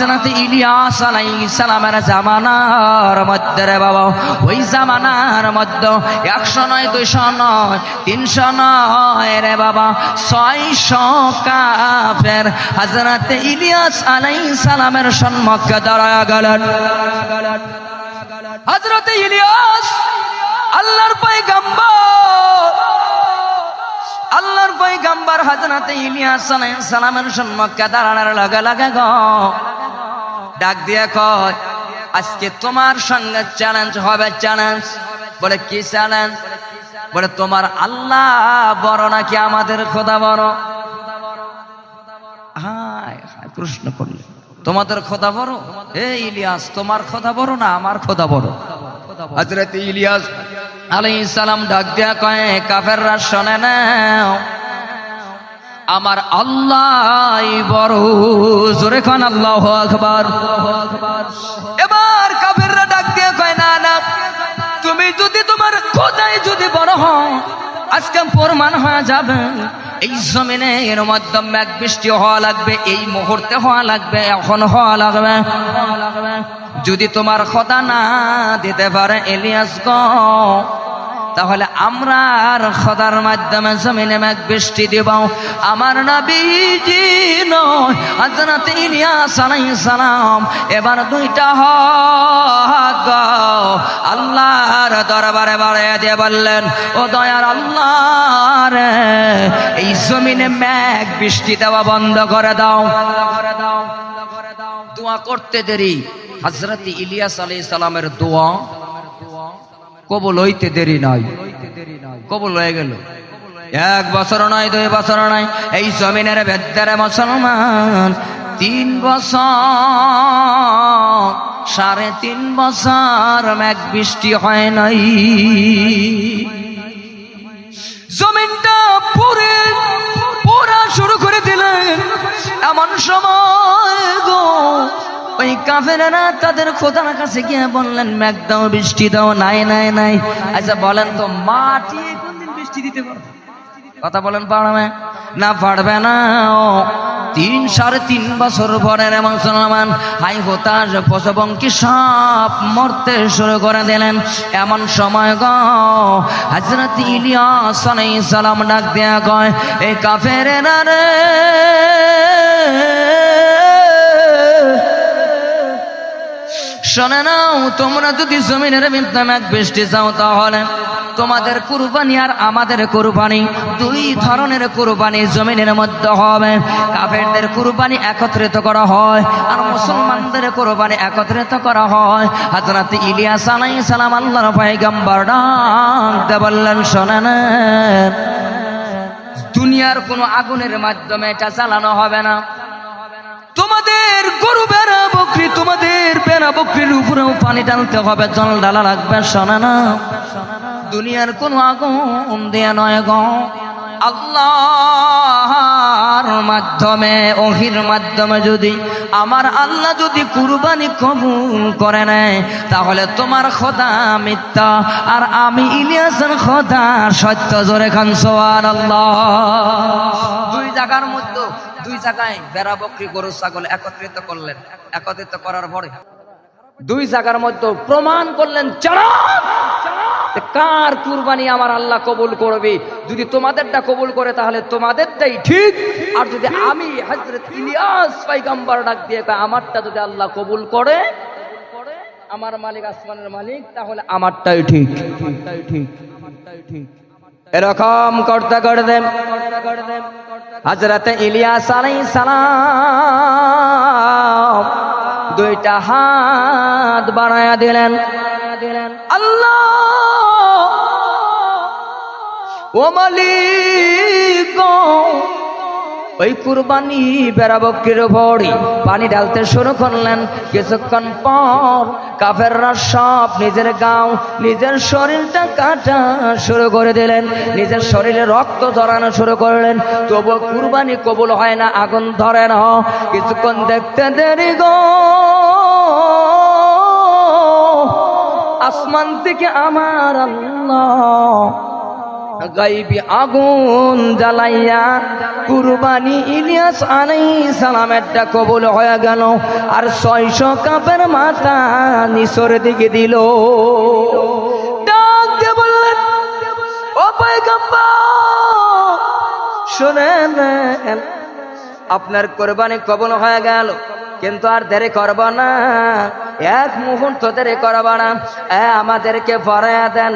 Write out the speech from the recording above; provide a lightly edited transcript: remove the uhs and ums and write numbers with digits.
হযরত ইলিয়াস আলাইহিস সালামের জামানার মধ্যে রে বাবা, ওই জামানার মধ্যে 100 নয়, 200 নয়, 300 নয় রে বাবা, 600 কাফের হযরত ইলিয়াস আলাইহিস সালামের সম্মুখে দাঁড়ায়া গেলেন। হযরত ইলিয়াস আল্লাহর পয়গম্বর হযরত ইলিয়াস আলাইহিস সালামের সম্মুখে দাঁড়ানোর লগে লগে ডাক দিয়ে কয়, আজকে তোমার সঙ্গে চ্যালেঞ্জ হবে। চ্যালেঞ্জ বলে, কি চ্যালেঞ্জ? বলে, তোমার আল্লাহ বড় নাকি আমাদের খোদা বড়? হায় হায়, প্রশ্ন করলে তোমাদের খোদা বড়? হে ইলিয়াস, তোমার খোদা বড় না আমার খোদা বড়? হযরত ইলিয়াস আলাইহিস সালাম ডাক দিয়া কয়, কাফেররা শুনে নাও, আমার আল্লাহই বড়। জোরে কোন আল্লাহু আকবার। এবার কাফেররা ডাক দিয়া কয়, না না, তুমি যদি তোমার খোদাই যদি বড় হয়, আজকে প্রমাণ হয়ে যাবে। এই জমিনের মধ্যে মেঘ বৃষ্টি হওয়া লাগবে, এই মুহূর্তে হওয়া লাগবে, এখন হওয়া লাগবে। যদি তোমার খোদা না দিতে পারে ইলিয়াস গো, তাহলে আমরা আর খোদার মাধ্যমে জমিনে মেঘ বৃষ্টি দিব। আমার নবীজি নয়, হযরত ইলিয়াস আলাইহিস সালাম এবার দুইটা হাত আল্লাহর দরবারে বাড়িয়ে দিয়ে বললেন, ও দয়ার আল্লাহ রে, এই জমিনে মেঘ বৃষ্টি দেওয়া বন্ধ করে দাও। দোয়া করতে দেরি, হযরত ইলিয়াস আলাইহিস সালামের দোয়া কবুল হইতে দেরি নাই, কবুল হয়ে গেল। 1 বছর নয়, 2 বছর নয়, এই জমিনের ভেতরে মুসলমান 3 বছর, 3.5 বছর মেঘ বৃষ্টি হয় নাই। জমিনটা পুরা শুরু করে দিলেন। এমন সময় গো, ওই কাফেরেরা তাদের খোদার কাছে গিয়ে বললেন, মেঘ দাও, বৃষ্টি দাও। নাই নাই নাই। আচ্ছা বলেন তো, মাটি কোনদিন বৃষ্টি দিতে পারবে? কথা বলেন, পারবে না? পারবে না। 3.5 বছর পরে মুসলমান হাই হতাশ, পশবঙ্কি সব মরতে শুরু করে দিলেন। এমন সময় গো, হযরত ইলিয়াস আলাইহিস সালাম ডাক দেয়া কয়, এই কাফেরেরা রে, শোনে নাও, তোমরা যদি জমিনের মধ্যে মেঘ বৃষ্টি চাও, তাহলে তোমাদের কুরবানি আর আমাদের কুরবানি 2 ধরনের কুরবানি জমিনের মধ্যে হবে। কাফেরদের কুরবানি একত্রিত করা হয়, আর মুসলমানদের কুরবানি একত্রিত করা হয়। হযরত ইলিয়াস আলাইহিস সালাম আল্লাহর পয়গম্বর ডাকতে বললেন, শোনে না, দুনিয়ার কোনো আগুনের মাধ্যমে এটা জ্বালানো হবে না। তোমাদের গরু বেড়া বকরি, তোমাদের বেড়া বকরির উপরেও পানি ঢালতে হবে, জল ঢালা লাগবে। শোনে না, দুনিয়ার কোন আগুন দিয়ে নয় গো, আল্লাহর মাধ্যমে, ওহির মাধ্যমে যদি আমার আল্লাহ যদি কুরবানি কবুল করে নেয়, তাহলে তোমার খোদা মিথ্যা আর আমি ইলিয়াসের খোদা সত্য। জোরে খান সুবহানাল্লাহ। 2 জায়গার মধ্যে, 2 জায়গায় বেড়া বকরি গরু ছাগল একত্রিত করলেন। একত্রিত করার পরে 2 জায়গার মধ্যে প্রমাণ করলেন, কার কুরবানি আমার আল্লাহ কবুল করবে। যদি তোমাদেরটা কবুল করে তাহলে তোমাদেরটাই ঠিক, আর যদি আমি হযরত ইলিয়াস পয়গম্বর ডাক দিয়ে আমারটা যদি আল্লাহ কবুল করে, আমার মালিক আসমানের মালিক, তাহলে আমারটাই ঠিক। এরকম করতে করতে হযরত ইলিয়াস আলাইহিস সালাম 2টা হাত বাড়ায়া দিলেন। আল্লাহ ও মালিক, ওই কুরবানি বেড়া বকরির উপরে পানি ঢালতে শুরু করলেন। কিছুক্ষণ পর কাফেররা সব নিজের গাও, নিজের শরীরটা কাটা শুরু করে দিলেন, নিজের শরীরে রক্ত ঝরানো শুরু করলেন। তবু কুরবানি কবুল হয় না, আগুন ধরে না। কিছুক্ষণ দেখতে দেরি গো, আসমান থেকে আমার আল্লাহ গাইবি আগুন জ্বালাইয়া কুরবানি ইলিয়াস আলাইহিস সালামেরটা কবুল হয়ে গেল। আর 600 কাপের মাথা নিচের দিকে দিল। ডাক দিয়ে বললেন, ও পয়গম্বর শুনেন, আপনার কোরবানি কবুল হয়ে গেল, কিন্তু আর দেরি করব না, এক মুহূর্ত দেরি করব না, আমাদেরকে পড়ায়া দেন।